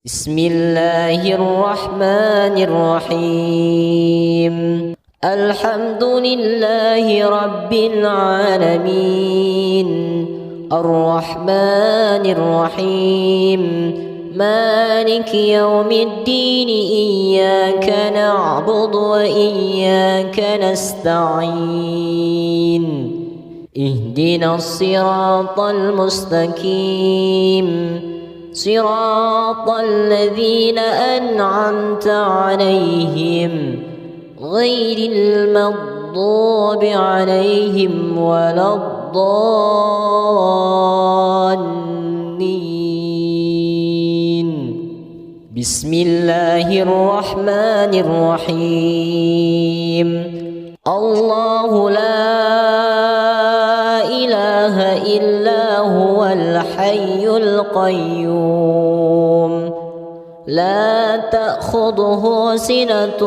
بسم الله الرحمن الرحيم. الحمد لله رب العالمين، الرحمن الرحيم، مالك يوم الدين، إياك نعبد وإياك نستعين، اهدنا الصراط المستقيم، صراط الذين أنعمت عليهم غير المغضوب عليهم ولا الضالين. بسم الله الرحمن الرحيم. الله لا إله إلا هو الحي القيوم، لا تأخذه سنة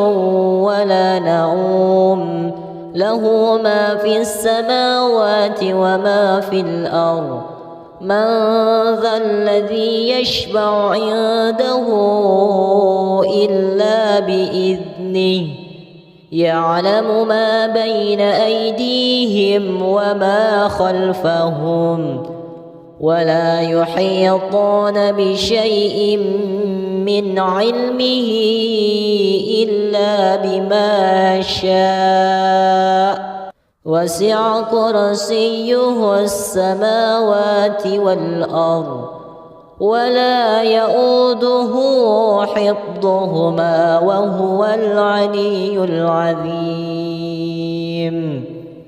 ولا نوم، له ما في السماوات وما في الأرض. من ذا الذي يشفع عنده إلا بإذنه، يعلم ما بين أيديهم وما خلفهم، ولا يحيطون بشيء من علمه إلا بما شاء، وسع كرسيه السماوات والأرض، ولا يؤوده حفظهما وهو العلي العظيم.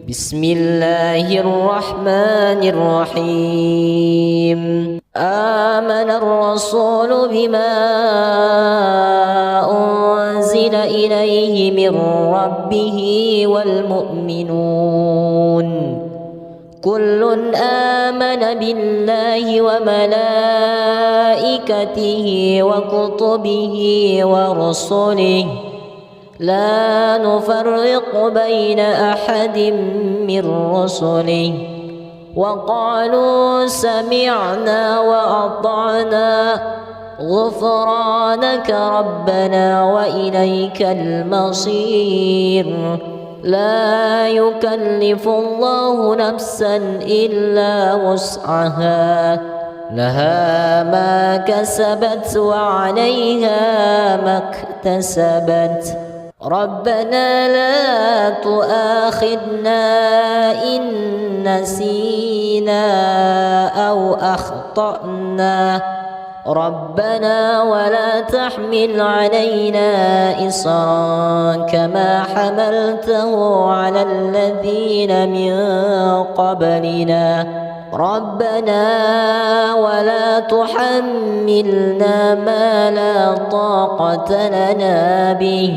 بسم الله الرحمن الرحيم. آمن الرسول بما أنزل إليه من ربه والمؤمنون، كل آمن بالله وملائكته وكتبه ورسله، لا نفرق بين أحد من رسله، وقالوا سمعنا وأطعنا غفرانك ربنا وإليك المصير. لا يكلف الله نفسا إلا وسعها، لها ما كسبت وعليها ما اكتسبت. ربنا لا تؤاخذنا إن نسينا أو أخطأنا، ربنا ولا تحمل علينا إصرا كما حملته على الذين من قبلنا، ربنا ولا تحملنا ما لا طاقة لنا به،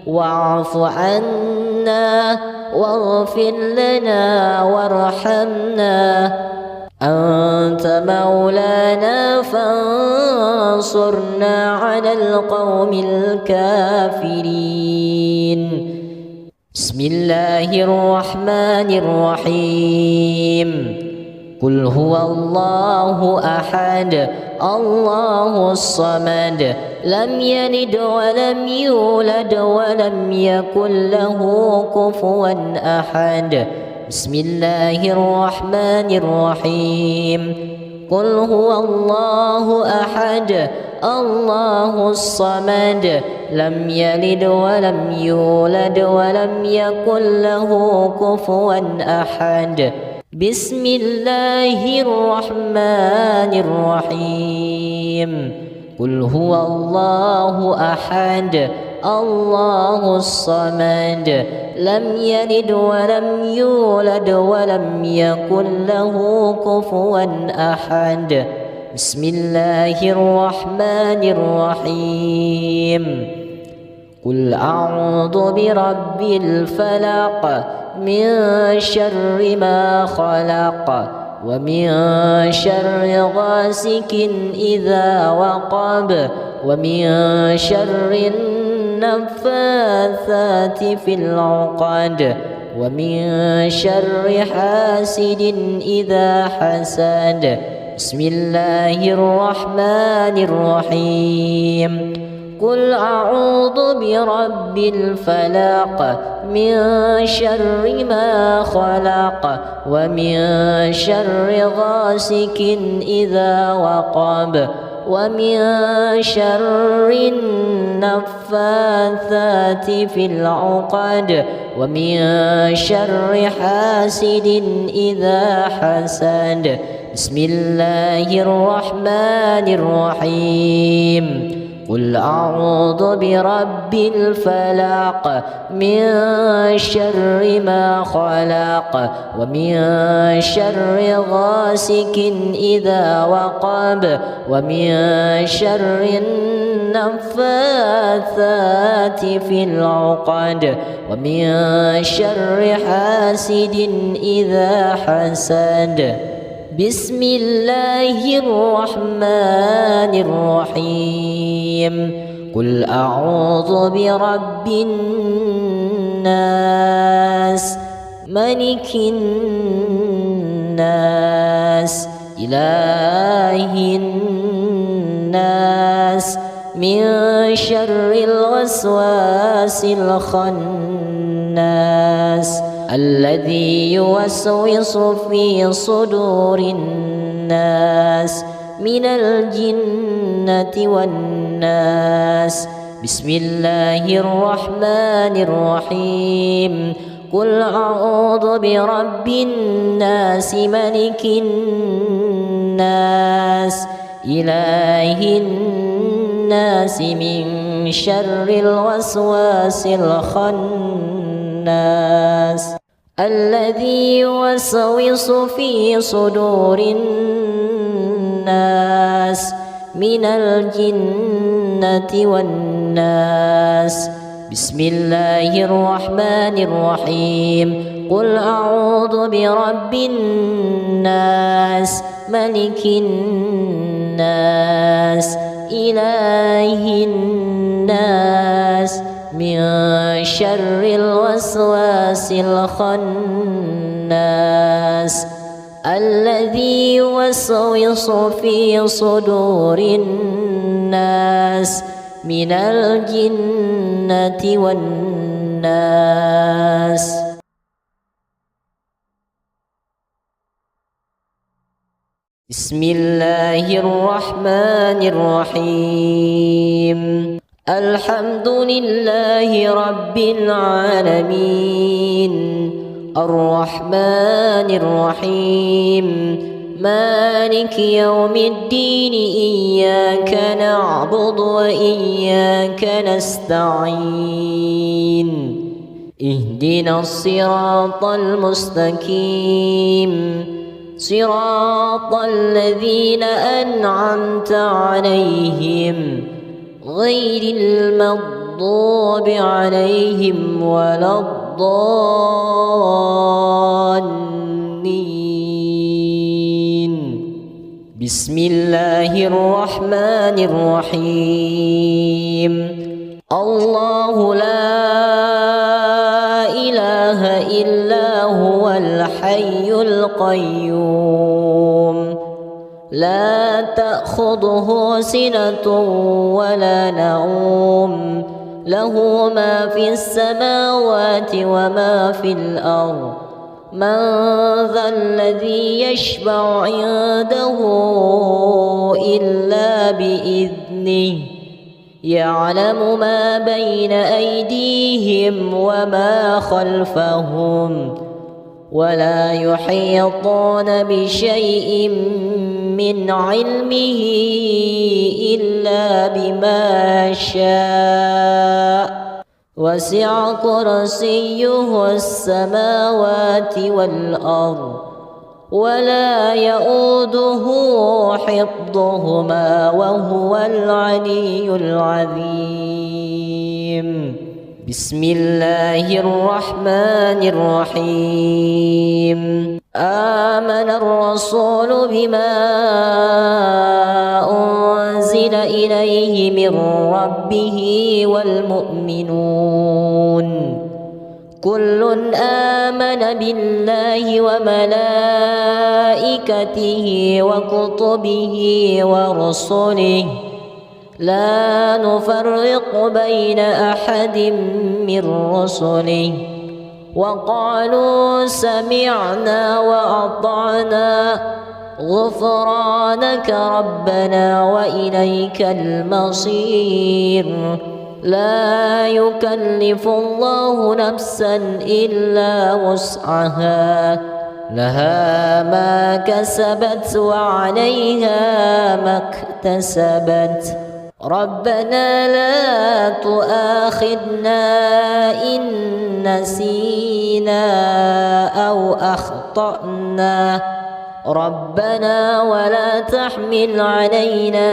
واعف عنا واغفر لنا وارحمنا، أنت مولانا فانصرنا على القوم الكافرين. بسم الله الرحمن الرحيم. قل هو الله أحد الله الصمد، لم يلد ولم يولد ولم يكن له كفوا أحد. بسم الله الرحمن الرحيم. قل هو الله أحد الله الصمد، لم يلد ولم يولد ولم يكن له كفوا أحد. بسم الله الرحمن الرحيم. قل هو الله أحد الله الصمد، لم يلد ولم يولد ولم يكن له كفوا أحد. بسم الله الرحمن الرحيم. قل أعوذ برب الفلق، من شر ما خلق، ومن شر غاسق إذا وقب، ومن شر النفاثات في العقد، ومن شر حاسد إذا حسد. بسم الله الرحمن الرحيم قل أعوذ برب الفلق من شر ما خلق ومن شر غاسق إذا وقب ومن شر النفاثات في العقد ومن شر حاسد إذا حسد بسم الله الرحمن الرحيم قل أعوذ برب الفلق من شر ما خلق ومن شر غاسق إذا وقب ومن شر النفاثات في العقد ومن شر حاسد إذا حسد بسم الله الرحمن الرحيم قل أعوذ برب الناس ملك الناس إله الناس من شر الوسواس الخناس الذي يوسوس في صدور الناس من الجنة والناس بسم الله الرحمن الرحيم قل أعوذ برب الناس ملك الناس إله الناس من شر الوسواس الخناس الذي يوسوس في صدور الناس من الجنة والناس بسم الله الرحمن الرحيم قل أعوذ برب الناس ملك الناس إله الناس من شر الوسواس الخناس الذي يوسوس في صدور الناس من الجنة والناس بسم الله الرحمن الرحيم الحمد لله رب العالمين الرحمن الرحيم مالك يوم الدين إياك نعبد وإياك نستعين اهدنا الصراط المستقيم صراط الذين أنعمت عليهم غير المغضوب عليهم ولا الضالين بسم الله الرحمن الرحيم الله لا إله إلا هو الحي القيوم لا تأخذه سنة ولا نوم له ما في السماوات وما في الأرض من ذا الذي يشفع عنده إلا بإذنه يعلم ما بين أيديهم وما خلفهم ولا يحيطون بشيء من علمه إلا بما شاء وسع كرسيه السماوات والأرض ولا يؤوده حفظهما وهو العلي العظيم بسم الله الرحمن الرحيم آمن الرسول بما أنزل إليه من ربه والمؤمنون كل آمن بالله وملائكته وكتبه ورسله لا نفرق بين أحد من رسله وقالوا سمعنا وأطعنا غفرانك ربنا وإليك المصير لا يكلف الله نفسا إلا وسعها لها ما كسبت وعليها ما اكتسبت ربنا لا تؤاخذنا إن نسينا أو أخطأنا ربنا ولا تحمل علينا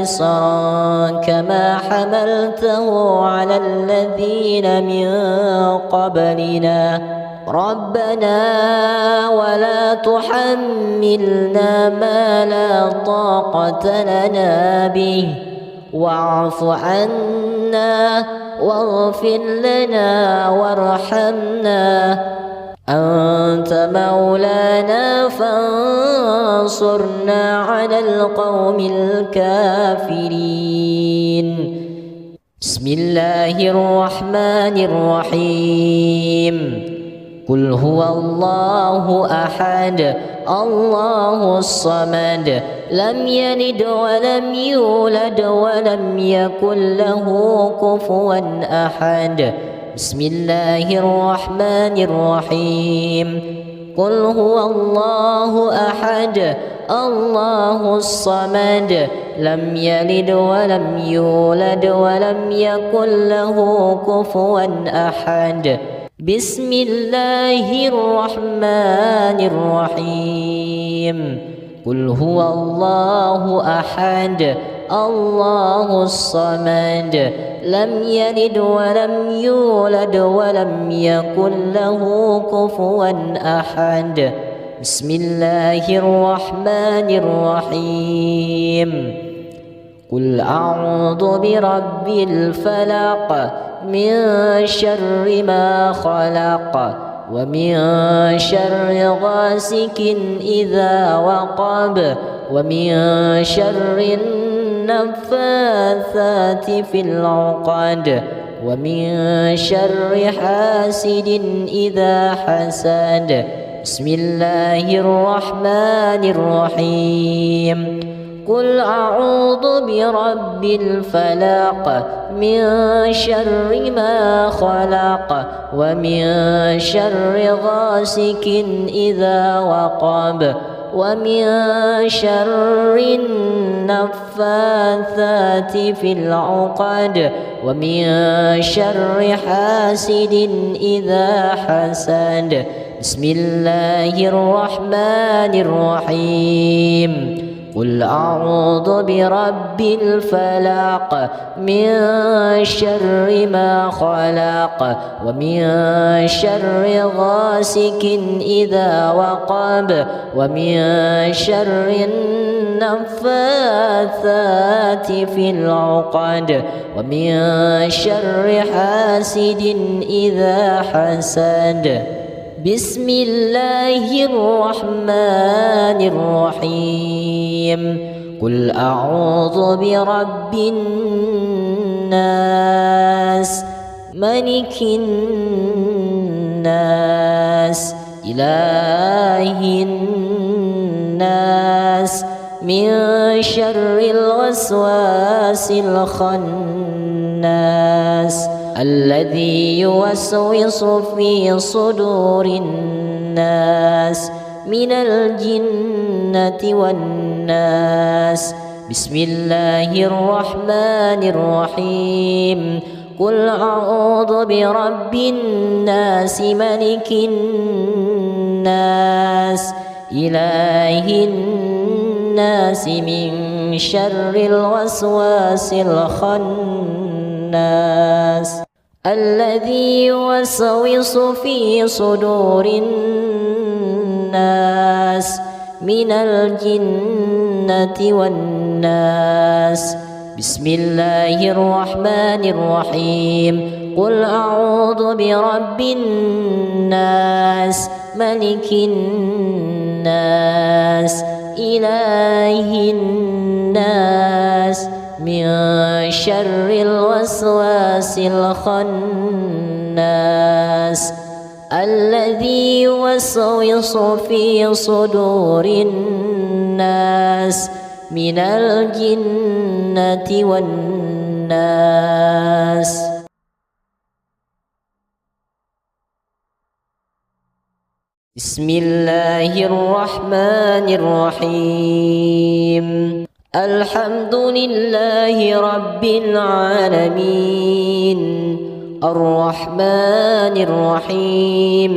إصرا كما حملته على الذين من قبلنا ربنا ولا تحملنا ما لا طاقة لنا به واعف عنا واغفر لنا وارحمنا أنت مولانا فانصرنا على القوم الكافرين بسم الله الرحمن الرحيم قل هو الله أحد الله الصمد لم يلد ولم يولد ولم يكن له كفوا أحد بسم الله الرحمن الرحيم قل هو الله أحد الله الصمد لم يلد ولم يولد ولم يكن له كفوا أحد بسم الله الرحمن الرحيم قل هو الله أحد الله الصمد لم يلد ولم يولد ولم يكن له كفوا أحد بسم الله الرحمن الرحيم قل أعوذ برب الفلق من شر ما خلق ومن شر غاسق إذا وقب ومن شر النفاثات في العقد ومن شر حاسد إذا حسد بسم الله الرحمن الرحيم قل أعوذ برب الفلق من شر ما خلق ومن شر غاسق إذا وقب ومن شر النفاثات في العقد ومن شر حاسد إذا حسد بسم الله الرحمن الرحيم قل أعوذ برب الفلق من شر ما خلق ومن شر غاسق إذا وقب ومن شر النفاثات في العقد ومن شر حاسد إذا حسد بسم الله الرحمن الرحيم قل أعوذ برب الناس ملك الناس إله الناس من شر الوسواس الخناس الذي يوسوس في صدور الناس من الجنة والناس بسم الله الرحمن الرحيم قل أعوذ برب الناس ملك الناس إله الناس من شر الوسواس الخناس الذي يوسوس في صدور الناس من الجنة والناس بسم الله الرحمن الرحيم قل أعوذ برب الناس ملك الناس إله الناس من شر الوسواس الخناس الذي يوسوس في صدور الناس من الجنة والناس. بسم الله الرحمن الرحيم. الحمد لله رب العالمين الرحمن الرحيم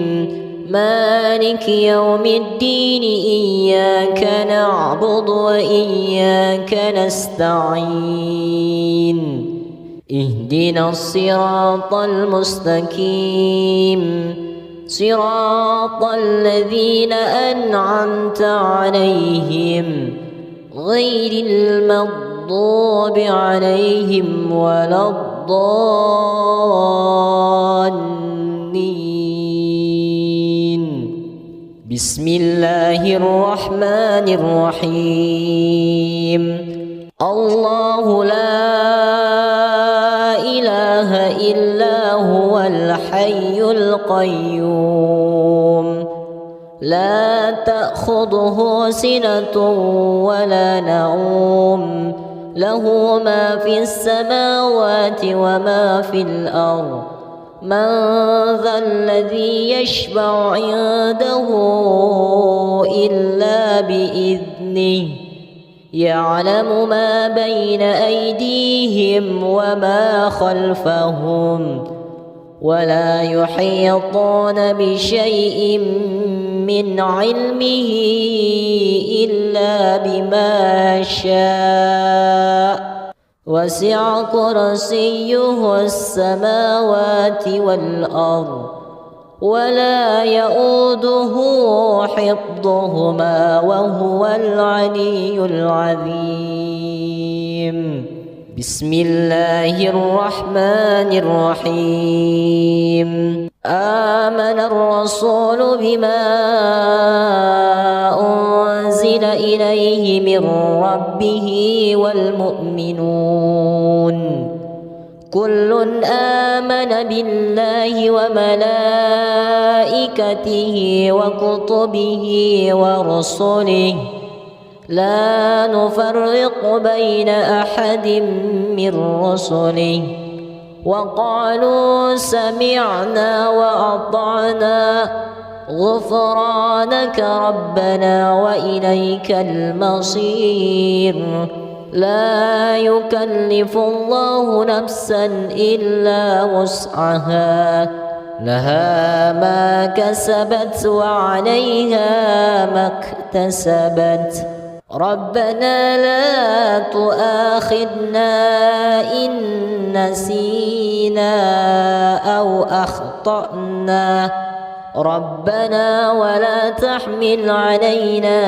مالك يوم الدين إياك نعبد وإياك نستعين اهدنا الصراط المستقيم صراط الذين أنعمت عليهم غير المغضوب عليهم ولا الضالين. بسم الله الرحمن الرحيم. الله لا إله إلا هو الحي القيوم لا تأخذه سنة ولا نوم له ما في السماوات وما في الأرض من ذا الذي يشفع عنده إلا بإذنه يعلم ما بين أيديهم وما خلفهم ولا يحيطون بشيء من علمه إلا بما شاء وسع كرسيه السماوات والأرض ولا يؤوده حفظهما وهو العلي العظيم. بسم الله الرحمن الرحيم. آمن الرسول بما أنزل إليه من ربه والمؤمنون كل آمن بالله وملائكته وكتبه ورسله لا نفرق بين أحد من رسله وقالوا سمعنا وأطعنا غفرانك ربنا وإليك المصير. لا يكلف الله نفسا إلا وسعها لها ما كسبت وعليها ما اكتسبت ربنا لا تؤاخذنا إن نسينا أو أخطأنا ربنا ولا تحمل علينا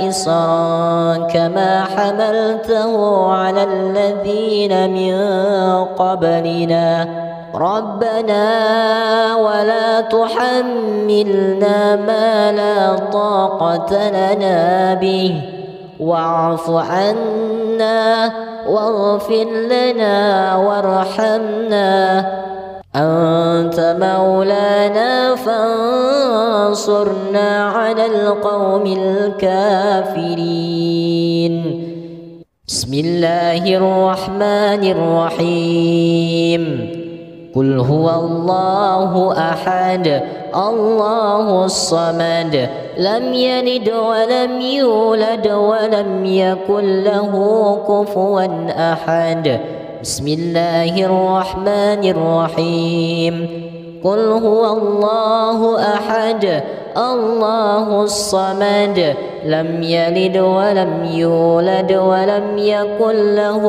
إصرا كما حملته على الذين من قبلنا ربنا ولا تحملنا ما لا طاقة لنا به واعف عنا واغفر لنا وارحمنا أنت مولانا فانصرنا على القوم الكافرين. بسم الله الرحمن الرحيم. قل هو الله أحد الله الصمد لم يلد ولم يولد ولم يكن له كفوا أحد. بسم الله الرحمن الرحيم. قل هو الله أحد الله الصمد لم يلد ولم يولد ولم يكن له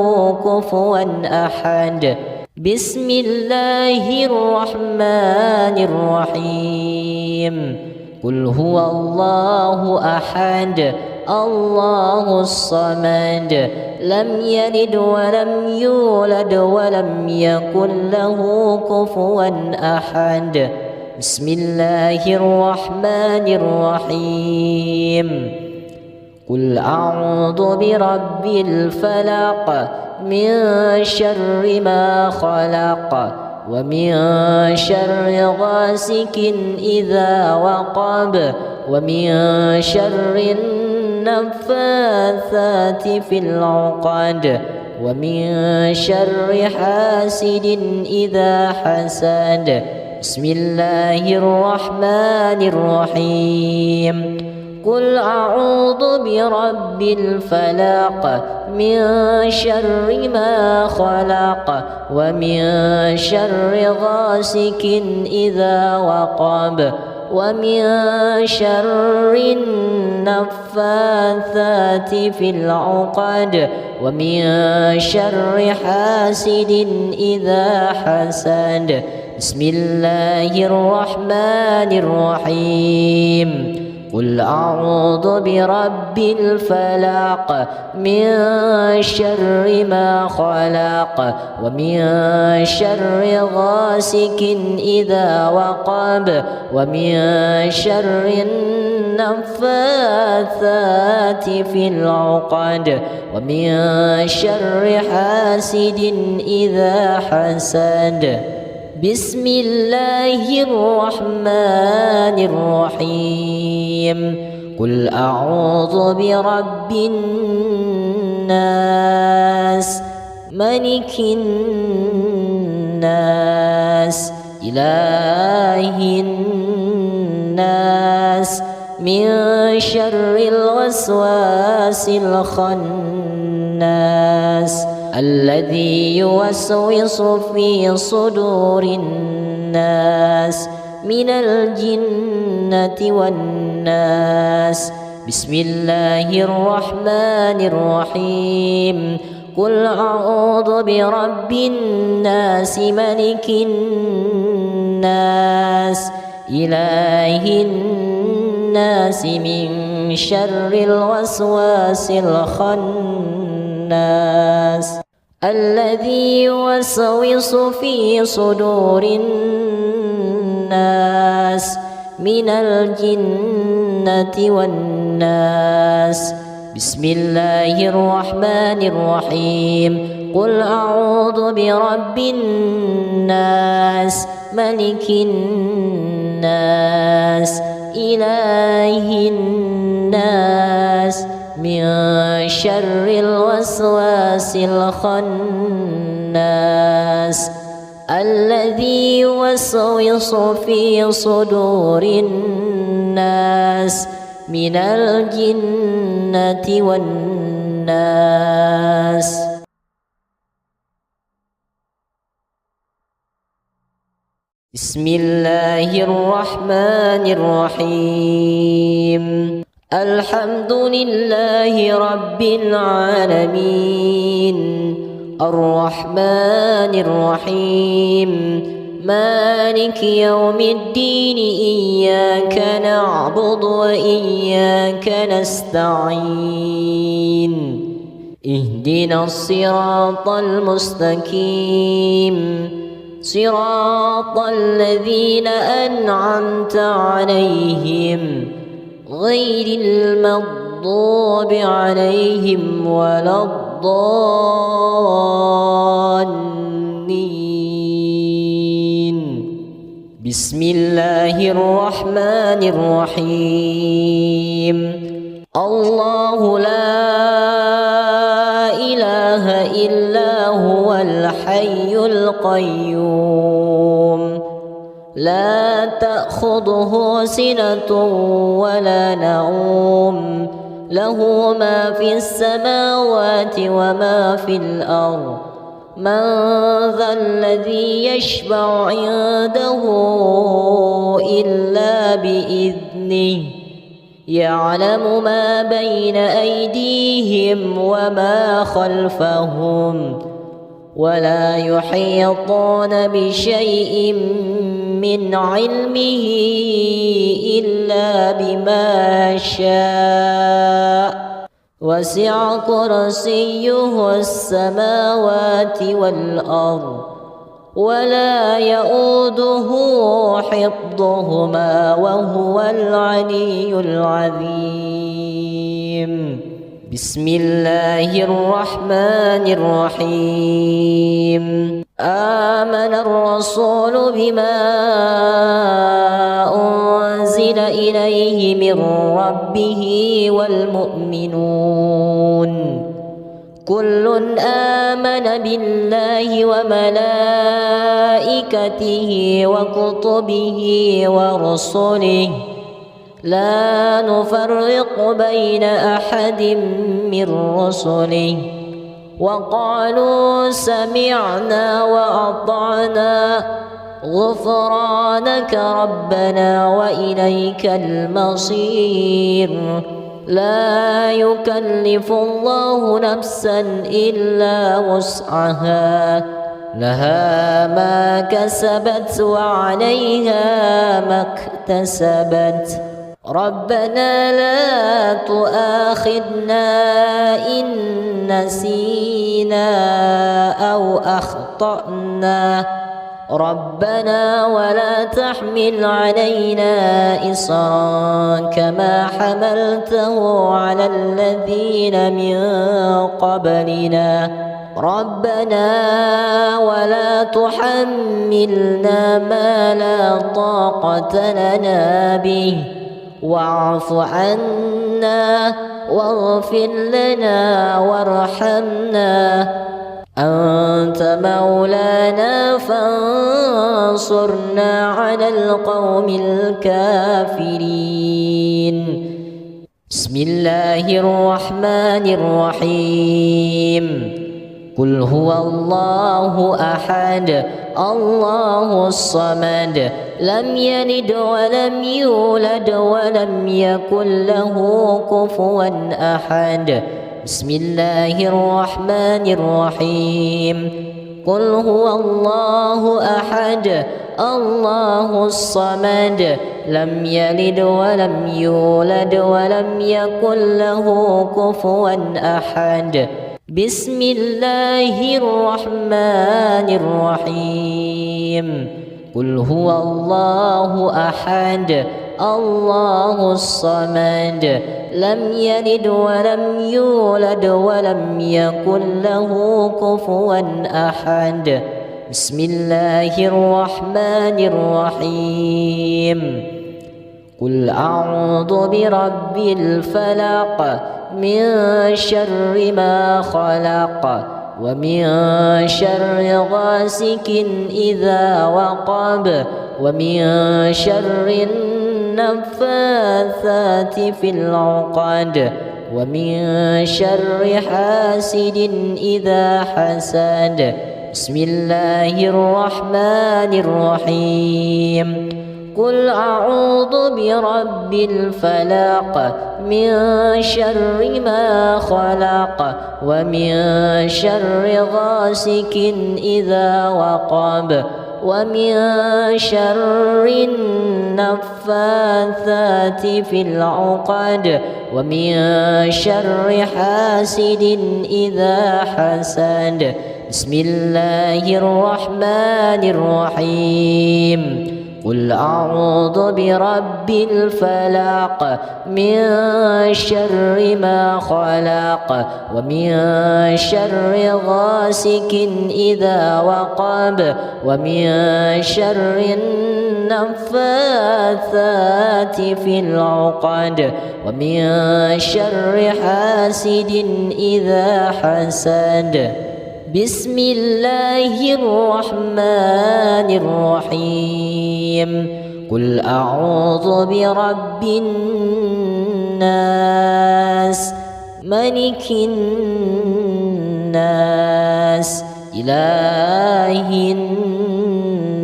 كفوا أحد. بسم الله الرحمن الرحيم. قل هو الله أحد الله الصمد لم يلد ولم يولد ولم يكن له كفوا أحد. بسم الله الرحمن الرحيم. قل أعوذ برب الفلق من شر ما خلق ومن شر غاسق إذا وقب ومن شر النفاثات في العقد ومن شر حاسد إذا حسد. بسم الله الرحمن الرحيم. قل أعوذ برب الفلق من شر ما خلق ومن شر غاسق إذا وقب ومن شر النفاثات في العقد ومن شر حاسد إذا حسد. بسم الله الرحمن الرحيم. قل أعوذ برب الفلق من شر ما خلق ومن شر غاسق إذا وقب ومن شر النفاثات في العقد ومن شر حاسد إذا حسد. بسم الله الرحمن الرحيم. قل أعوذ برب الناس ملك الناس إله الناس من شر الوسواس الخناس الذي يوسوس في صدور الناس من الجنة والناس. بسم الله الرحمن الرحيم. قل أعوذ برب الناس ملك الناس إله الناس من شر الوسواس الخناس الذي يوسوس في صدور الناس من الجنة والناس. بسم الله الرحمن الرحيم. قل أعوذ برب الناس ملك الناس إله الناس من شر الوسواس الخناس الذي يوسوس في صدور الناس من الجنة والناس. بسم الله الرحمن الرحيم. الحمد لله رب العالمين الرحمن الرحيم مالك يوم الدين إياك نعبد وإياك نستعين اهدنا الصراط المستقيم صراط الذين أنعمت عليهم غير المغضوب عليهم ولا الضالين. بسم الله الرحمن الرحيم. الله لا إله إلا هو الحي القيوم لا تأخذه سنة ولا نوم له ما في السماوات وما في الأرض. من ذا الذي يشفع عنده إلا بإذنه يعلم ما بين أيديهم وما خلفهم ولا يحيطون بشيء من علمه إلا بما شاء وسع كرسيه السماوات والأرض ولا يؤوده حفظهما وهو العلي العظيم. بسم الله الرحمن الرحيم. آمن الرسول بما أنزل إليه من ربه والمؤمنون كل آمن بالله وملائكته وكتبه ورسله لا نفرق بين أحد من رسله وقالوا سمعنا وأطعنا غفرانك ربنا وإليك المصير. لا يكلف الله نفسا إلا وسعها لها ما كسبت وعليها ما اكتسبت. ربنا لا تؤاخذنا إن نسينا أو أخطأنا ربنا ولا تحمل علينا إصرا كما حملته على الذين من قبلنا ربنا ولا تحملنا ما لا طاقة لنا به واعف عنا واغفر لنا وارحمنا أنت مولانا فانصرنا على القوم الكافرين. بسم الله الرحمن الرحيم. قل هو الله أحد الله الصمد لم يلد ولم يولد ولم يكن له كفوا أحد. بسم الله الرحمن الرحيم. قل هو الله أحد الله الصمد لم يلد ولم يولد ولم يكن له كفوا أحد. بسم الله الرحمن الرحيم. قل هو الله أحد الله الصمد لم يلد ولم يولد ولم يكن له كفوا أحد. بسم الله الرحمن الرحيم. قل أعوذ برب الفلق من شر ما خلق ومن شر غاسق إذا وقب ومن شر النفاثات في العقد ومن شر حاسد إذا حسد. بسم الله الرحمن الرحيم. قل أعوذ برب الفلق من شر ما خلق ومن شر غاسق إذا وقب ومن شر النفاثات في العقد ومن شر حاسد إذا حسد. بسم الله الرحمن الرحيم. قل أعوذ برب الفلق من شر ما خلق ومن شر غاسق إذا وقب ومن شر النفاثات في العقد ومن شر حاسد إذا حسد. بسم الله الرحمن الرحيم. قل أعوذ برب الناس ملك الناس إله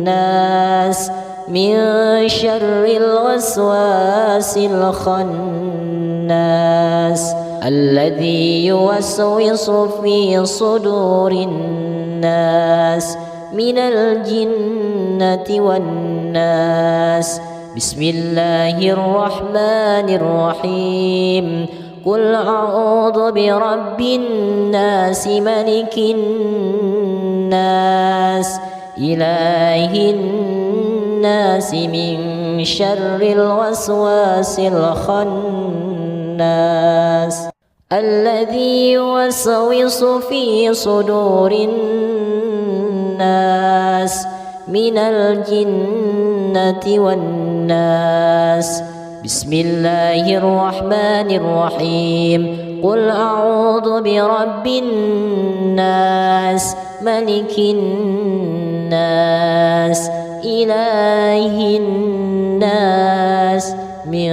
الناس من شر الوسواس الخناس الذي يوسوس في صدور الناس من الجنة والناس. بسم الله الرحمن الرحيم. قل أعوذ برب الناس ملك الناس إله الناس من شر الوسواس الخناس الذي يوسوس في صدور الناس من الجنة والناس. بسم الله الرحمن الرحيم. قل أعوذ برب الناس ملك الناس إله الناس من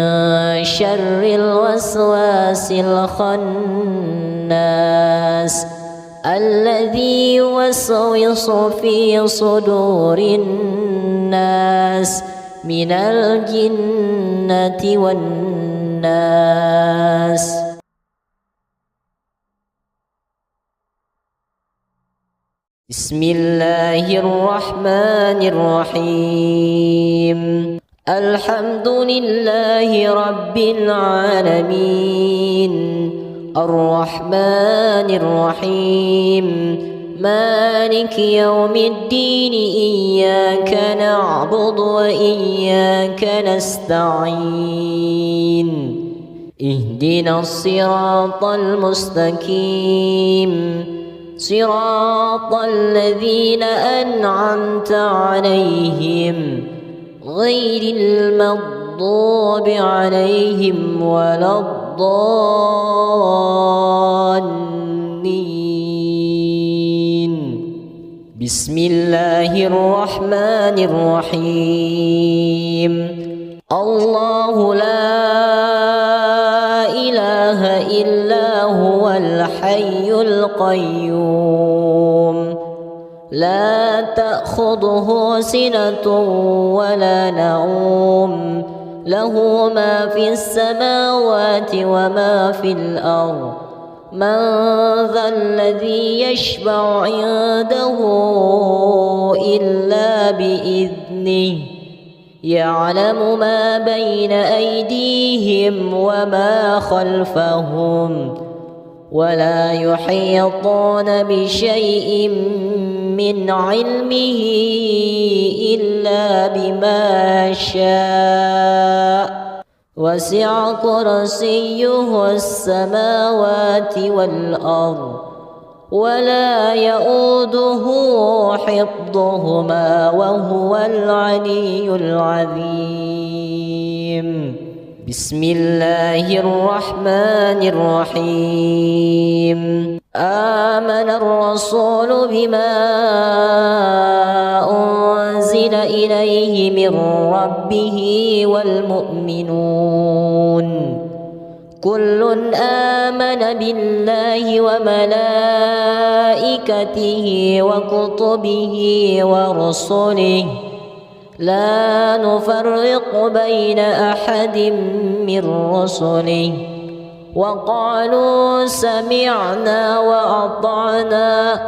شر الوسواس الخناس الذي يوسوس في صدور الناس من الجنة والناس. بسم الله الرحمن الرحيم. الحمد لله رب العالمين الرحمن الرحيم مالك يوم الدين إياك نعبد وإياك نستعين اهدنا الصراط المستقيم صراط الذين أنعمت عليهم غير المغضوب عليهم ولا الضالين. بسم الله الرحمن الرحيم. الله لا إله إلا هو الحي القيوم لا تأخذه سنة ولا نوم له ما في السماوات وما في الأرض. من ذا الذي يشفع عنده إلا بإذنه يعلم ما بين أيديهم وما خلفهم ولا يحيطون بشيء من علمه إلا بما شاء وسع كرسيه السماوات والأرض ولا يؤوده حفظهما وهو العلي العظيم. بسم الله الرحمن الرحيم. آمن الرسول بما أنزل إليه من ربه والمؤمنون كل آمن بالله وملائكته وكتبه ورسله لا نفرق بين أحد من رسله وقالوا سمعنا وأطعنا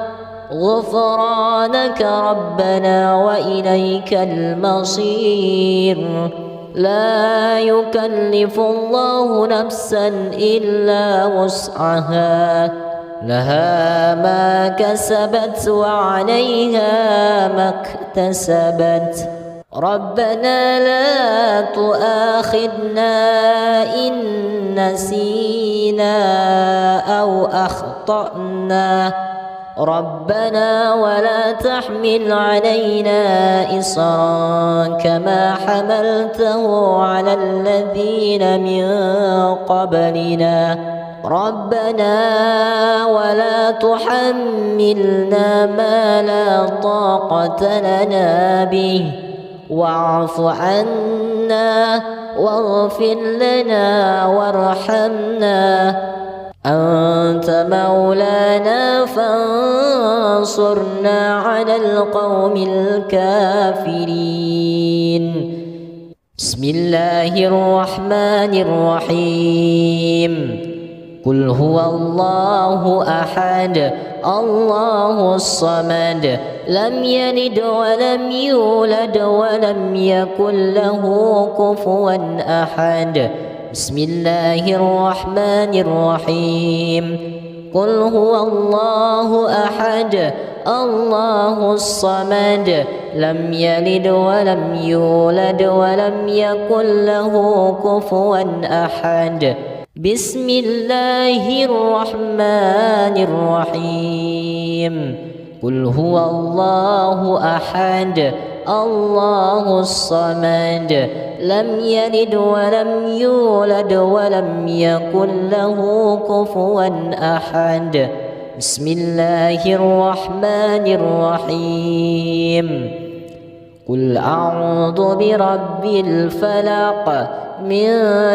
غفرانك ربنا وإليك المصير. لا يكلف الله نفسا إلا وسعها لها ما كسبت وعليها ما اكتسبت. ربنا لا تؤاخذنا إن نسينا أو أخطأنا ربنا ولا تحمل علينا إصرا كما حملته على الذين من قبلنا ربنا ولا تحملنا ما لا طاقة لنا به واعف عنا واغفر لنا وارحمنا أنت مولانا فانصرنا على القوم الكافرين. بسم الله الرحمن الرحيم. قل هو الله أحد الله الصمد لم يلد ولم يولد ولم يكن له كفوا أحد. بسم الله الرحمن الرحيم قل هو الله أحد الله الصمد لم يلد ولم يولد ولم يكن له كفوا أحد بسم الله الرحمن الرحيم قل هو الله أحد الله الصمد لم يلد ولم يولد ولم يكن له كفوا أحد بسم الله الرحمن الرحيم قل أعوذ برب الفلق من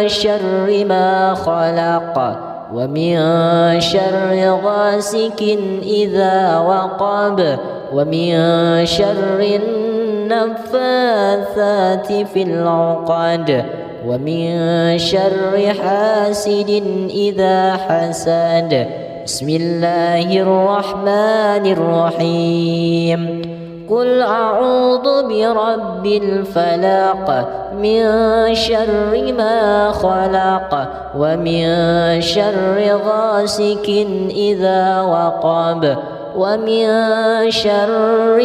شر ما خلق ومن شر غاسق إذا وقب ومن شر النفاثات في العقد ومن شر حاسد إذا حسد بسم الله الرحمن الرحيم قل أعوذ برب الفلق من شر ما خلق ومن شر غاسق إذا وقب ومن شر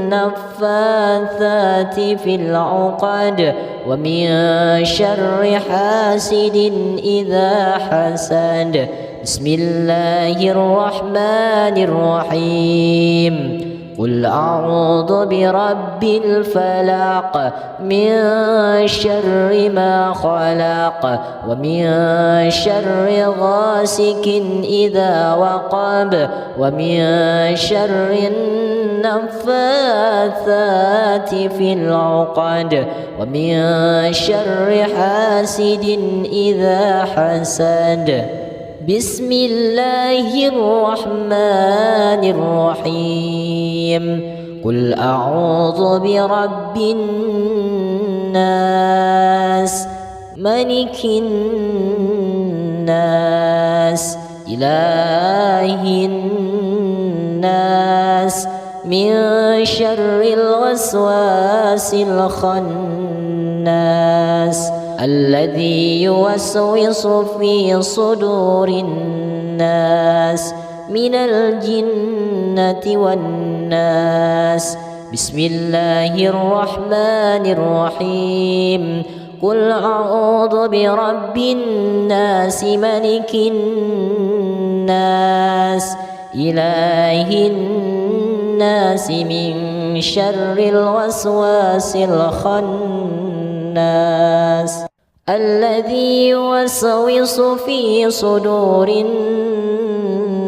النفاثات في العقد ومن شر حاسد إذا حسد بسم الله الرحمن الرحيم قل أعوذ برب الفلق من شر ما خلق ومن شر غاسق إذا وقب ومن شر النفاثات في العقد ومن شر حاسد إذا حسد بسم الله الرحمن الرحيم قل أعوذ برب الناس ملك الناس إله الناس من شر الوسواس الخناس الذي يوسوس في صدور الناس من الجنة والناس بسم الله الرحمن الرحيم قل أعوذ برب الناس ملك الناس إله الناس من شر الوسواس الخناس الذي يوسوس في صدور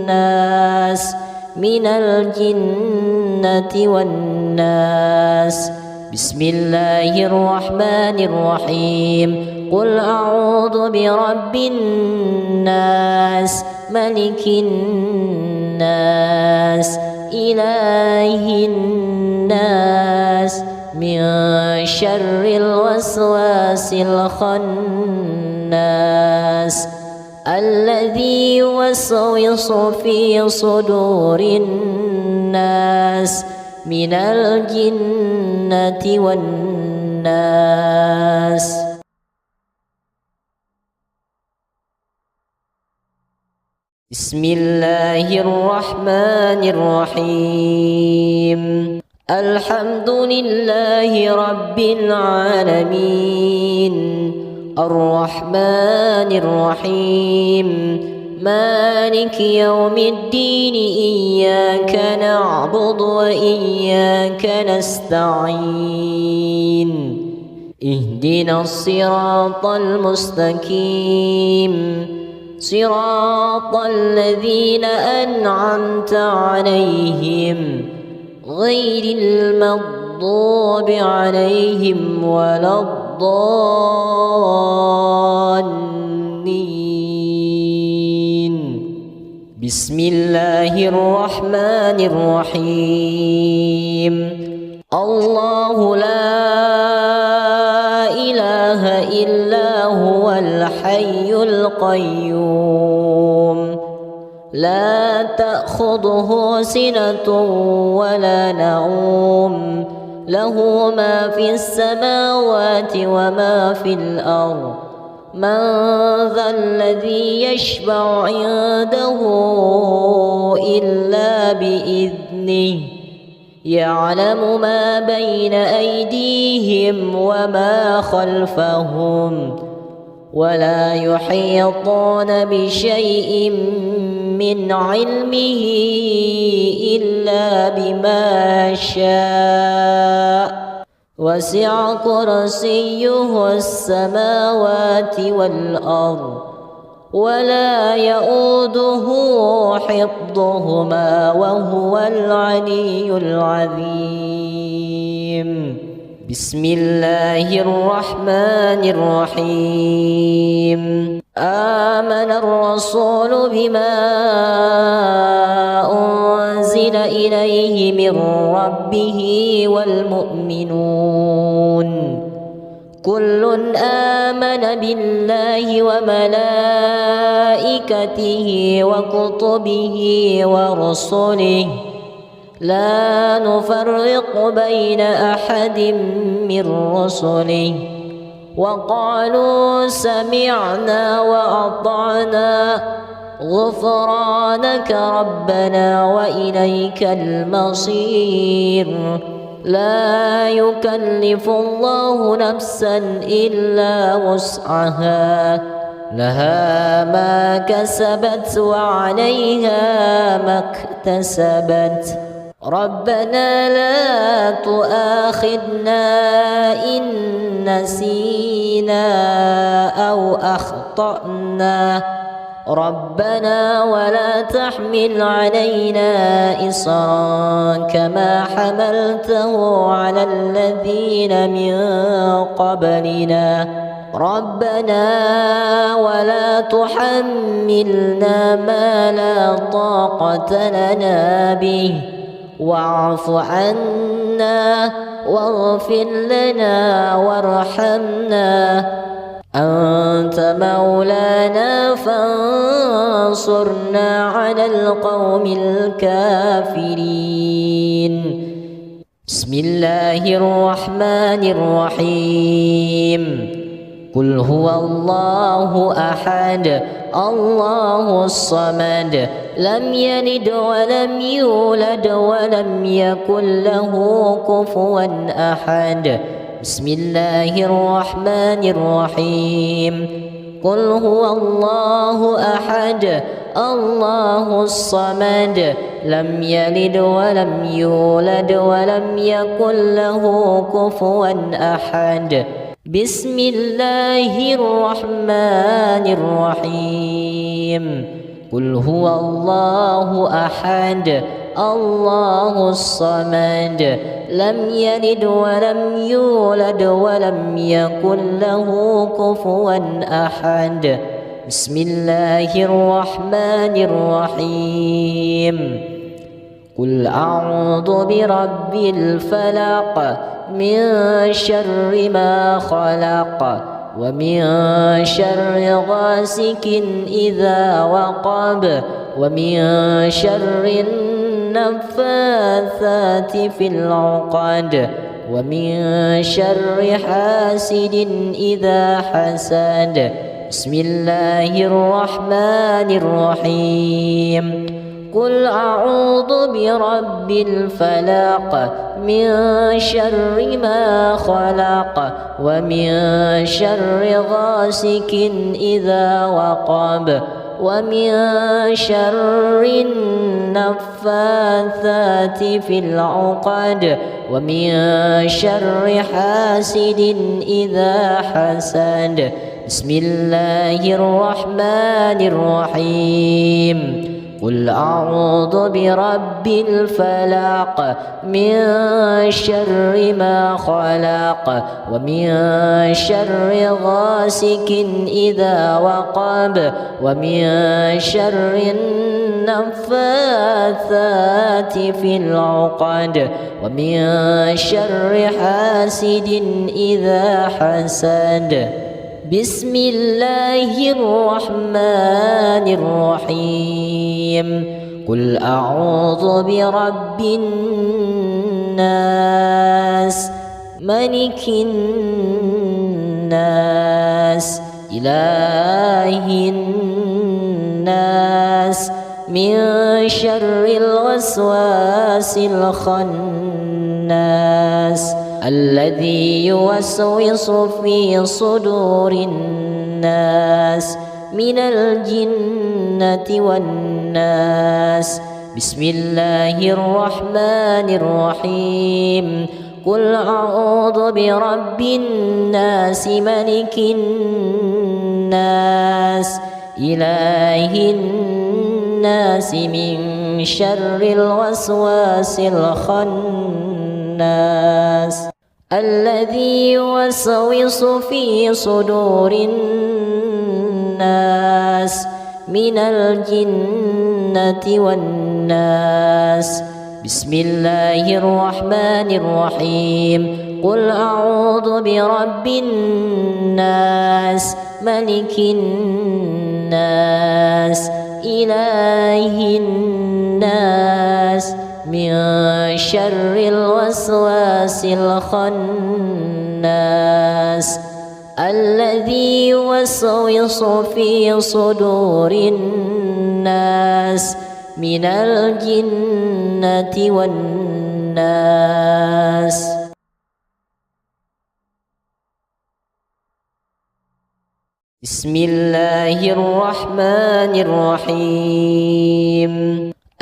الناس من الجنة والناس بسم الله الرحمن الرحيم قل أعوذ برب الناس ملك الناس إله الناس من شر الوسواس الخناس الذي يوسوس في صدور الناس من الجنة والناس بسم الله الرحمن الرحيم الحمد لله رب العالمين الرحمن الرحيم مالك يوم الدين إياك نعبد وإياك نستعين اهدنا الصراط المستقيم صراط الذين أنعمت عليهم غير المغضوب عليهم ولا الضالين بسم الله الرحمن الرحيم الله لا إله إلا هو الحي القيوم لا تأخذه سنة ولا نوم له ما في السماوات وما في الأرض من ذا الذي يشفع عنده إلا بإذنه يعلم ما بين أيديهم وما خلفهم ولا يحيطون بشيء من علمه إلا بما شاء وسع كرسيه السماوات والأرض ولا يؤوده حفظهما وهو العلي العظيم. بسم الله الرحمن الرحيم. آمن الرسول بما أنزل إليه من ربه والمؤمنون كل آمن بالله وملائكته وكتبه ورسله لا نفرق بين أحد من رسله وقالوا سمعنا وأطعنا غفرانك ربنا وإليك المصير. لا يكلف الله نفسا إلا وسعها لها ما كسبت وعليها ما اكتسبت. ربنا لا تؤاخذنا إن نسينا أو أخطأنا ربنا ولا تحمل علينا إصرا كما حملته على الذين من قبلنا ربنا ولا تحملنا ما لا طاقة لنا به واعف عنا واغفر لنا وارحمنا أنت مولانا فانصرنا على القوم الكافرين. بسم الله الرحمن الرحيم. قل هو الله أحد الله الصمد لم يلد ولم يولد ولم يكن له كفوا أحد. بسم الله الرحمن الرحيم. قل هو الله أحد الله الصمد لم يلد ولم يولد ولم يكن له كفوا أحد. بسم الله الرحمن الرحيم. قل هو الله أحد الله الصمد لم يلد ولم يولد ولم يكن له كفوا أحد. بسم الله الرحمن الرحيم. قل أعوذ برب الفلق من شر ما خلق ومن شر غاسق إذا وقب ومن شر النفاثات في العقد ومن شر حاسد إذا حسد. بسم الله الرحمن الرحيم. قل أعوذ برب الفلق من شر ما خلق ومن شر غاسق إذا وقب ومن شر النفاثات في العقد ومن شر حاسد إذا حسد. بسم الله الرحمن الرحيم. قل أعوذ برب الفلق من شر ما خلق ومن شر غاسق إذا وقب ومن شر النفاثات في العقد ومن شر حاسد إذا حسد. بسم الله الرحمن الرحيم. قل أعوذ برب الناس ملك الناس إله الناس من شر الوسواس الخناس الذي يوسوس في صدور الناس من الجنة والناس. بسم الله الرحمن الرحيم. قل أعوذ برب الناس ملك الناس إله الناس من شر الوسواس الخناس الذي يوسوس في صدور الناس من الجنة والناس. بسم الله الرحمن الرحيم. قل أعوذ برب الناس ملك الناس إله الناس من شر الوسواس الخناس الذي يوسوس في صدور الناس من الجنة والناس. بسم الله الرحمن الرحيم.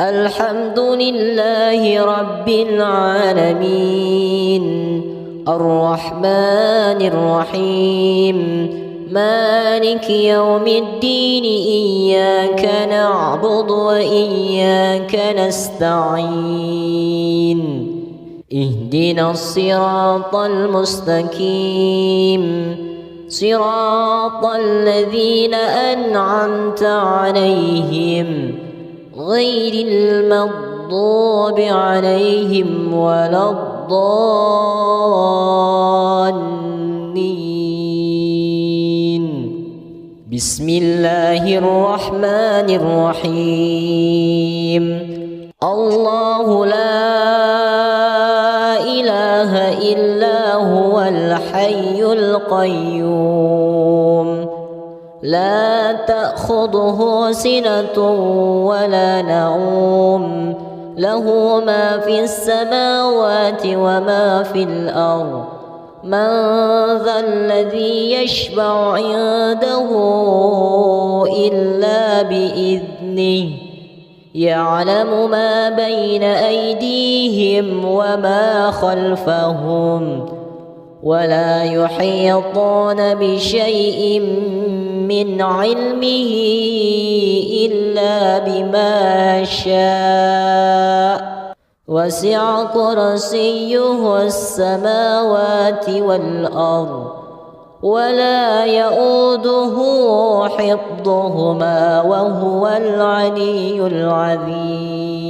الحمد لله رب العالمين الرحمن الرحيم مالك يوم الدين إياك نعبد وإياك نستعين اهدنا الصراط المستقيم صراط الذين أنعمت عليهم غير المغضوب عليهم ولا الضالين. بسم الله الرحمن الرحيم. الله لا إله إلا هو الحي القيوم لا تأخذه سنة ولا نوم له ما في السماوات وما في الأرض. من ذا الذي يشفع عنده إلا بإذنه يعلم ما بين أيديهم وما خلفهم ولا يحيطون بشيء من علمه إلا بما شاء وسع كرسيه السماوات والأرض ولا يؤوده حفظهما وهو العلي العظيم.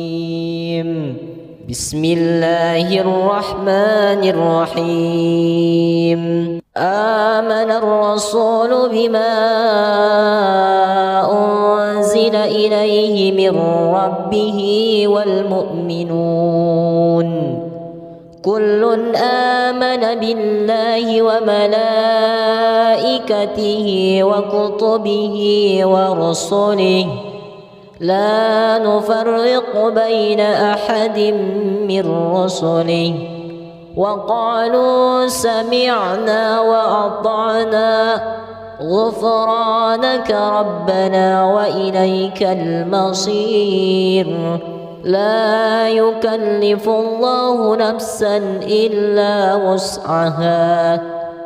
بسم الله الرحمن الرحيم. آمن الرسول بما أنزل إليه من ربه والمؤمنون كل آمن بالله وملائكته وكتبه ورسله لا نفرق بين أحد من رسله وقالوا سمعنا وأطعنا غفرانك ربنا وإليك المصير. لا يكلف الله نفسا إلا وسعها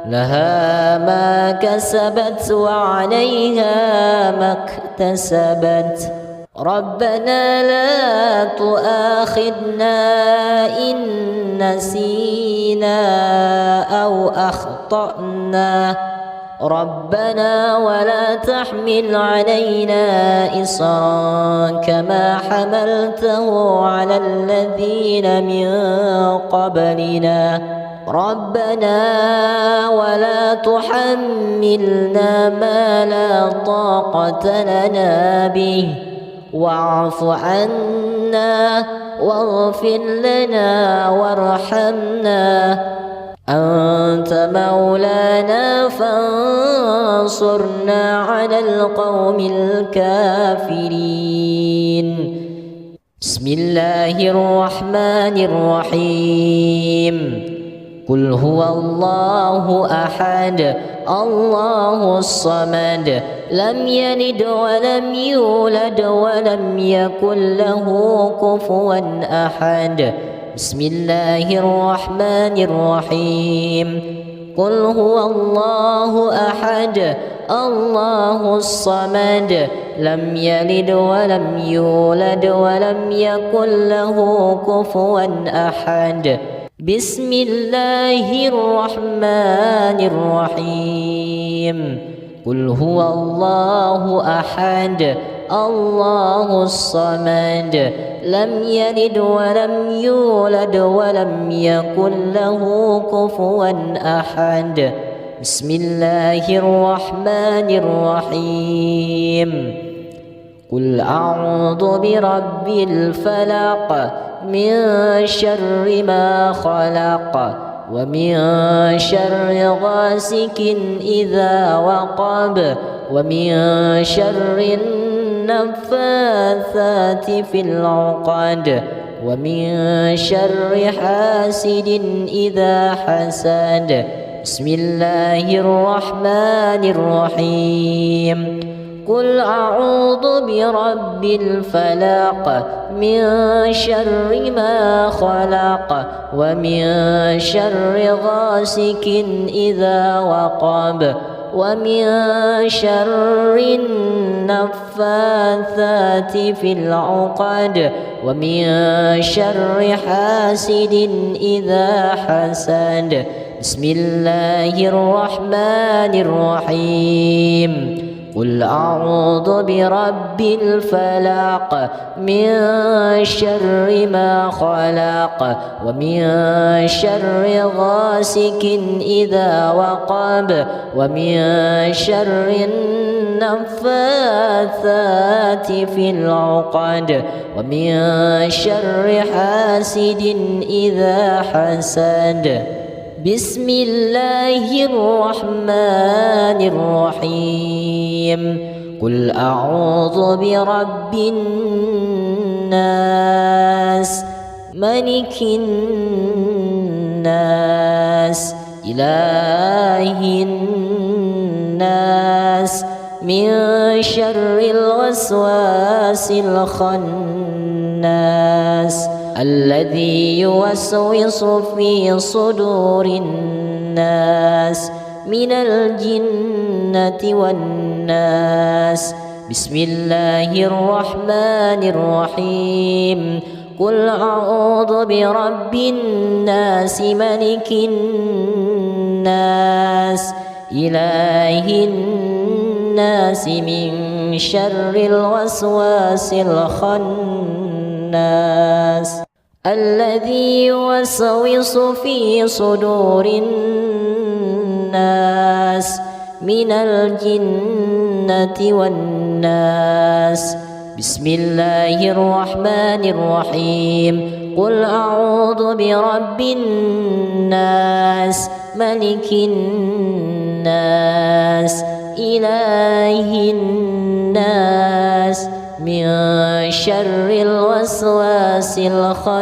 لها ما كسبت وعليها ما اكتسبت. ربنا لا تؤاخذنا إن نسينا أو أخطأنا ربنا ولا تحمل علينا إصرا كما حملته على الذين من قبلنا ربنا ولا تحملنا ما لا طاقة لنا به واعف عنا واغفر لنا وارحمنا أنت مولانا فانصرنا وانصرنا على القوم الكافرين. بسم الله الرحمن الرحيم. قل هو الله أحد الله الصمد لم يلد ولم يولد ولم يكن له كفوا أحد. بسم الله الرحمن الرحيم. قل هو الله أحد الله الصمد لم يلد ولم يولد ولم يكن له كفوا أحد. بسم الله الرحمن الرحيم. قل هو الله أحد الله الصمد لم يلد ولم يولد ولم يكن له كفوا أحد. بسم الله الرحمن الرحيم. قل أعوذ برب الفلق من شر ما خلق ومن شر غاسق إذا وقب ومن شر النفاثات في العقد ومن شر حاسد إذا حسد. بسم الله الرحمن الرحيم. قل أعوذ برب الفلق من شر ما خلق ومن شر غاسق إذا وقب ومن شر النفاثات في العقد ومن شر حاسد إذا حسد. بسم الله الرحمن الرحيم. قل أعوذ برب الفلق من شر ما خلق ومن شر غاسق إذا وقب ومن شر النفاثات في العقد ومن شر حاسد إذا حسد. بسم الله الرحمن الرحيم. قل أعوذ برب الناس ملك الناس إله الناس من شر الوسواس الخناس الذي يوسوس في صدور الناس من الجنة والناس. بسم الله الرحمن الرحيم. قل أعوذ برب الناس ملك الناس إله الناس من شر الوسواس الخناس الذي يوسوس في صدور الناس من الجنة والناس. بسم الله الرحمن الرحيم. قل أعوذ برب الناس ملك الناس إله الناس من شر الوسواس الخناس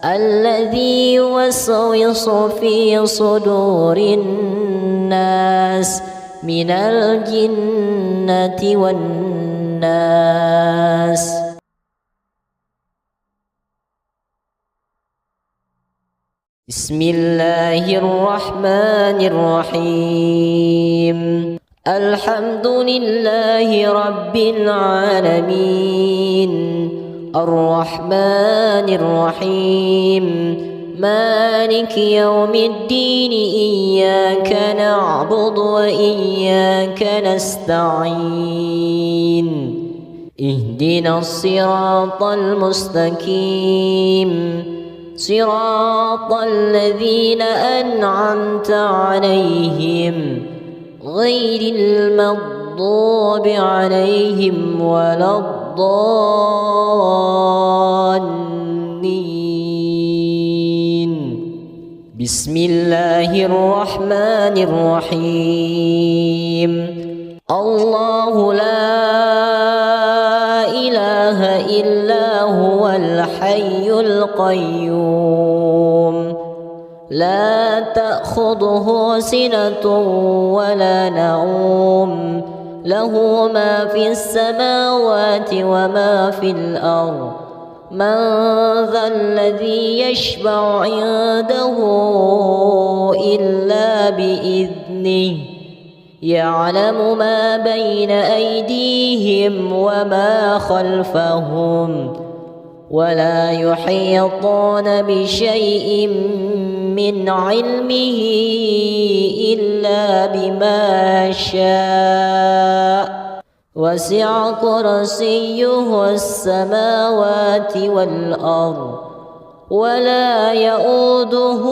الذي يوسوس في صدور الناس من الجنة والناس. بسم الله الرحمن الرحيم. الحمد لله رب العالمين الرحمن الرحيم مالك يوم الدين إياك نعبد وإياك نستعين اهدنا الصراط المستقيم صراط الذين أنعمت عليهم غير المغضوب عليهم ولا الضالين بسم الله الرحمن الرحيم الله لا إله إلا هو الحي القيوم لا تأخذه سنة ولا نوم له ما في السماوات وما في الأرض من ذا الذي يشفع عنده إلا بإذنه يعلم ما بين أيديهم وما خلفهم ولا يحيطون بشيء من علمه إلا بما شاء وسع كرسيه السماوات والأرض ولا يؤوده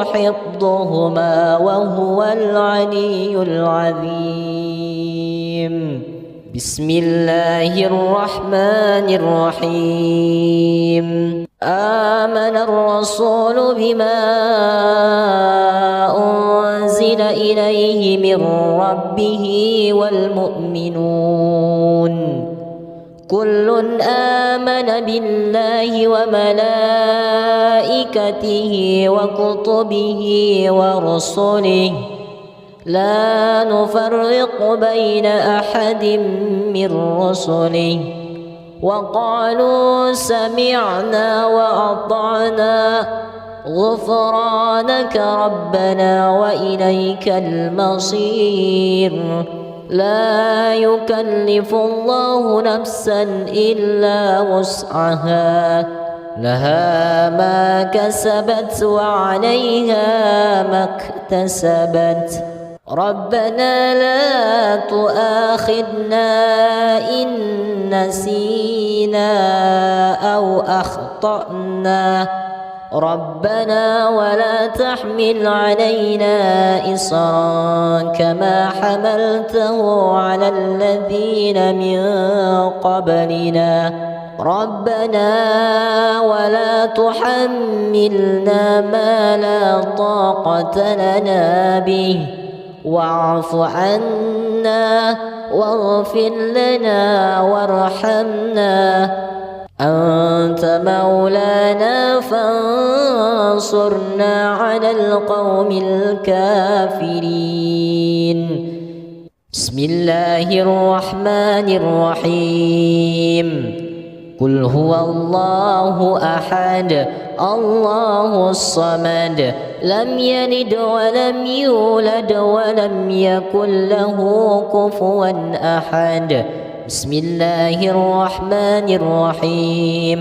حفظهما وهو العلي العظيم بسم الله الرحمن الرحيم آمن الرسول بما أنزل إليه من ربه والمؤمنون كل آمن بالله وملائكته وكتبه ورسله لا نفرق بين أحد من رسله وقالوا سمعنا وأطعنا غفرانك ربنا وإليك المصير لا يكلف الله نفسا إلا وسعها لها ما كسبت وعليها ما اكتسبت ربنا لا تؤاخذنا إن نسينا أو أخطأنا ربنا ولا تحمل علينا إصرا كما حملته على الذين من قبلنا ربنا ولا تحملنا ما لا طاقة لنا به واعف عنا واغفر لنا وارحمنا أنت مولانا فانصرنا على القوم الكافرين بسم الله الرحمن الرحيم قل هو الله أحد الله الصمد لم يلد ولم يولد ولم يكن له كفوا أحد بسم الله الرحمن الرحيم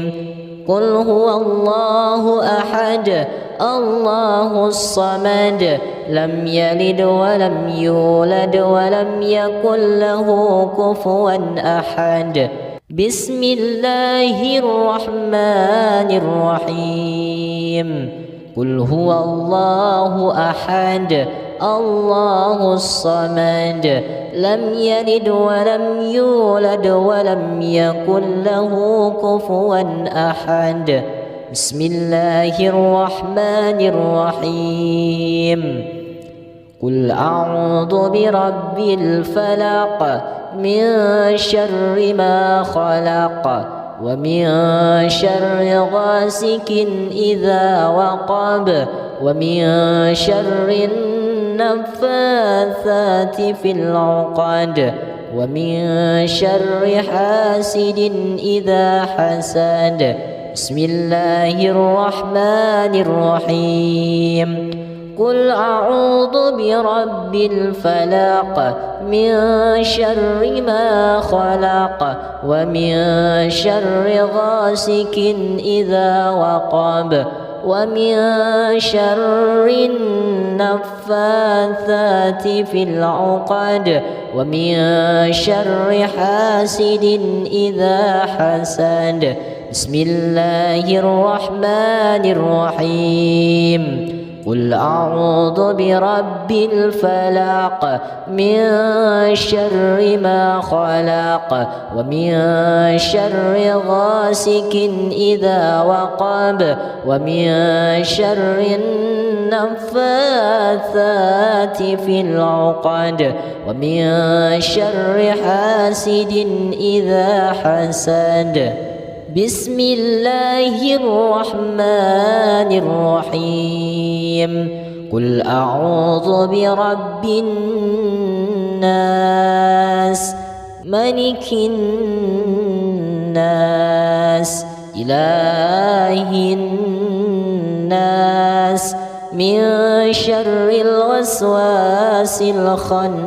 قل هو الله أحد الله الصمد لم يلد ولم يولد ولم يكن له كفوا أحد بسم الله الرحمن الرحيم قل هو الله أحد الله الصمد لم يلد ولم يولد ولم يكن له كفوا أحد بسم الله الرحمن الرحيم قل أعوذ برب الفلق من شر ما خلق ومن شر غاسق إذا وقب ومن شر النفاثات في العقد ومن شر حاسد إذا حسد بسم الله الرحمن الرحيم قل أعوذ برب الفلق من شر ما خلق ومن شر غاسق إذا وقب ومن شر النفاثات في العقد ومن شر حاسد إذا حسد بسم الله الرحمن الرحيم قل أعوذ برب الفلق من شر ما خلق ومن شر غاسق إذا وقب ومن شر النفاثات في العقد ومن شر حاسد إذا حسد. بسم الله الرحمن الرحيم. قل أعوذ برب الناس ملك الناس إله الناس من شر الوسواس الخناس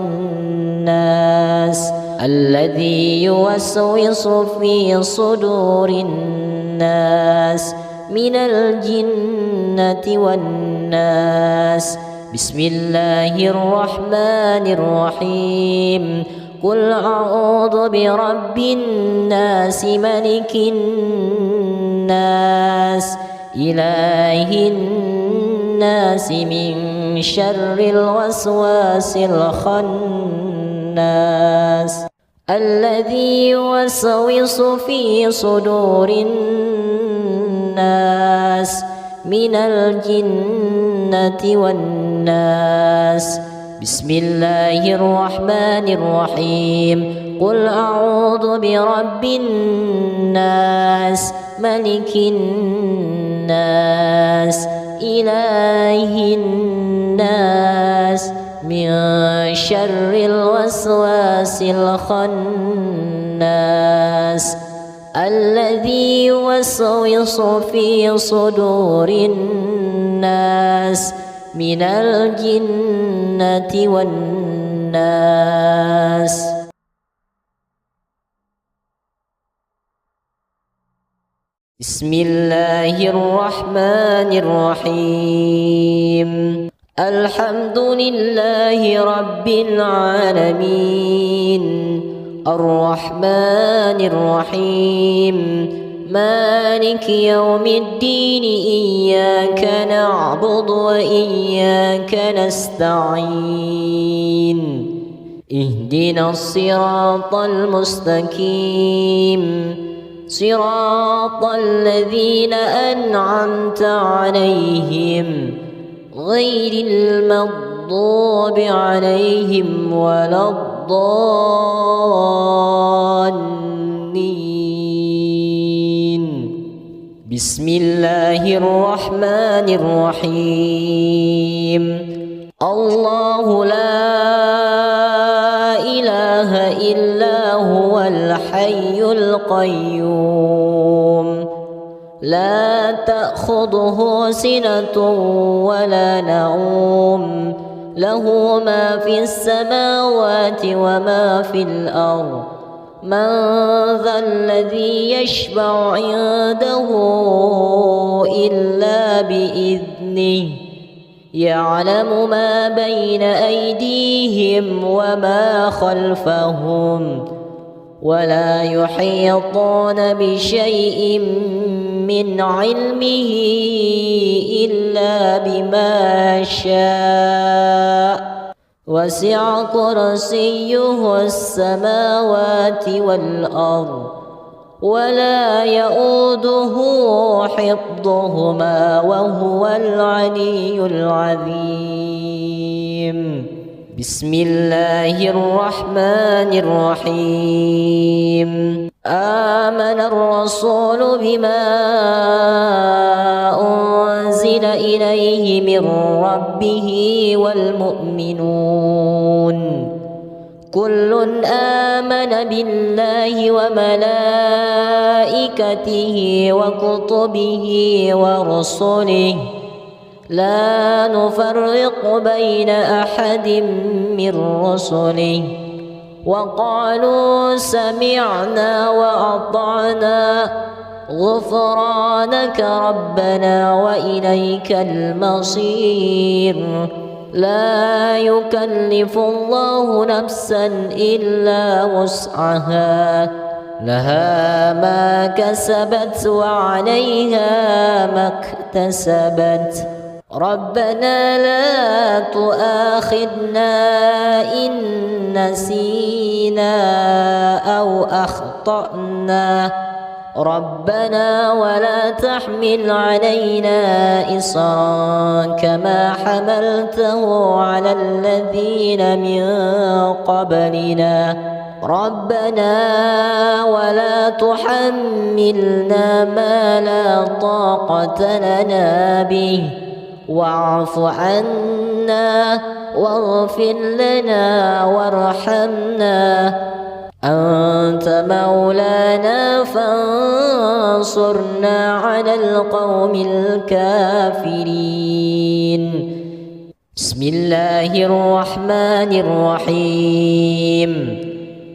الذي يوسوس في صدور الناس من الجنة والناس. بسم الله الرحمن الرحيم. قل أعوذ برب الناس ملك الناس إله الناس من شر الوسواس الخناس الذي يوسوس في صدور الناس من الجنة والناس. بسم الله الرحمن الرحيم. قل أعوذ برب الناس ملك الناس إله الناس من شر الوسواس الخناس الذي يوسوس في صدور الناس من الجنة والناس. بسم الله الرحمن الرحيم. الحمد لله رب العالمين الرحمن الرحيم مالك يوم الدين إياك نعبد وإياك نستعين اهدنا الصراط المستقيم صراط الذين أنعمت عليهم غير المغضوب عليهم ولا الضالين. بسم الله الرحمن الرحيم. الله لا إله إلا هو الحي القيوم لا تأخذه سنة ولا نوم له ما في السماوات وما في الأرض. من ذا الذي يشفع عنده إلا بإذنه يعلم ما بين أيديهم وما خلفهم ولا يحيطون بشيء من علمه إلا بما شاء وسع كرسيه السماوات والأرض ولا يؤوده حفظهما وهو العلي العظيم. بسم الله الرحمن الرحيم. آمن الرسول بما أنزل إليه من ربه والمؤمنون كل آمن بالله وملائكته وكتبه ورسله لا نفرق بين أحد من رسله وقالوا سمعنا وأطعنا غفرانك ربنا وإليك المصير. لا يكلف الله نفسا إلا وسعها لها ما كسبت وعليها ما اكتسبت. ربنا لا تؤاخذنا إن نسينا أو أخطأنا ربنا ولا تحمل علينا إصرا كما حملته على الذين من قبلنا ربنا ولا تحملنا ما لا طاقة لنا به واعف عنا واغفر لنا وارحمنا أنت مولانا فانصرنا على القوم الكافرين. بسم الله الرحمن الرحيم.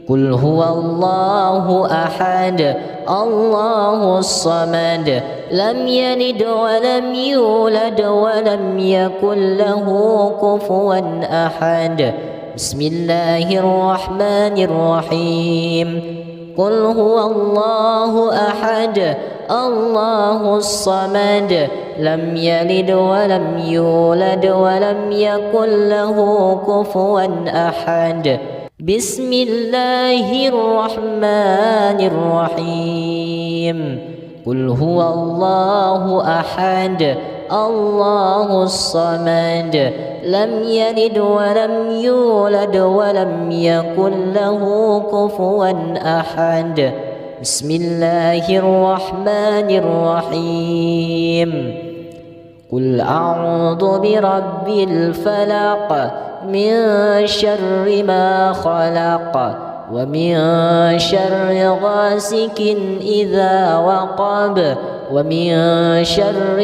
قل هو الله أحد الله الصمد لم يلد ولم يولد ولم يكن له كفوا أحد. بسم الله الرحمن الرحيم. قل هو الله أحد الله الصمد لم يلد ولم يولد ولم يكن له كفوا أحد. بسم الله الرحمن الرحيم. قل هو الله أحد الله الصمد لم يلد ولم يولد ولم يكن له كفوا أحد. بسم الله الرحمن الرحيم. قل أعوذ برب الفلق من شر ما خلق ومن شر غاسق إذا وقب ومن شر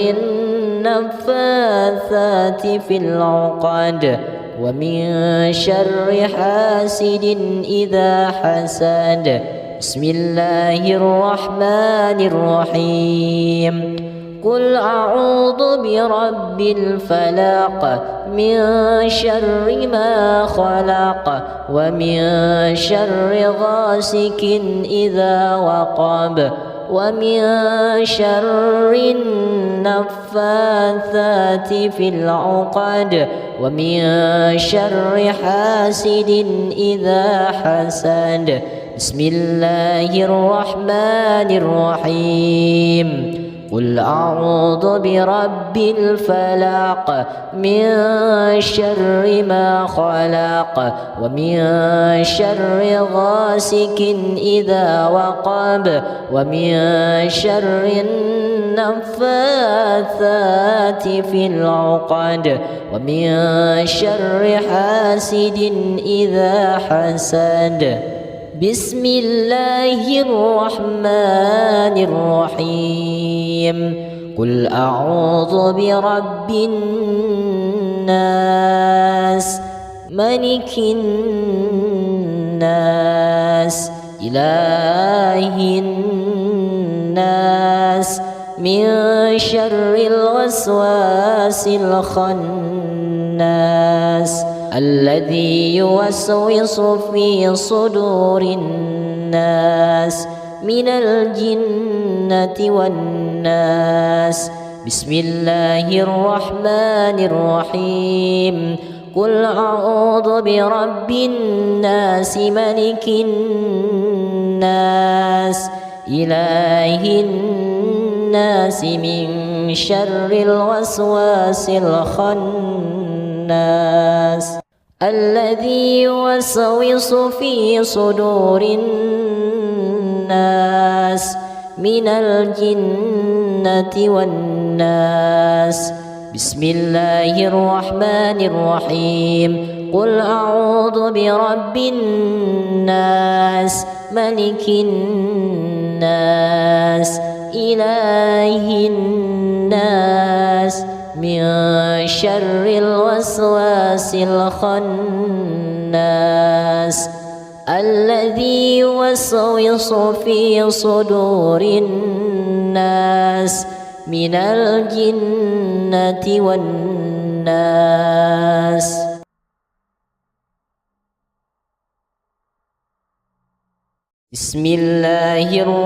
النفاثات في العقد ومن شر حاسد إذا حسد. بسم الله الرحمن الرحيم. قل أعوذ برب الفلق من شر ما خلق ومن شر غاسق إذا وقب ومن شر النفاثات في العقد ومن شر حاسد إذا حسد. بسم الله الرحمن الرحيم. قل أعوذ برب الفلق من شر ما خلق ومن شر غاسق إذا وقب ومن شر النفاثات في العقد ومن شر حاسد إذا حسد. بسم الله الرحمن الرحيم. قل أعوذ برب الناس ملك الناس إله الناس من شر الوسواس الخناس الذي يوسوس في صدور الناس من الجنة والناس. بسم الله الرحمن الرحيم. قل أعوذ برب الناس ملك الناس إله الناس من شر الوسواس الخناس الذي يوسوس في صدور الناس من الجنة والناس. بسم الله الرحمن الرحيم. قل أعوذ برب الناس ملك الناس إله الناس من شر الوسواس الخناس الذي يوسوس في صدور الناس من الجنة والناس. بسم الله الرحمن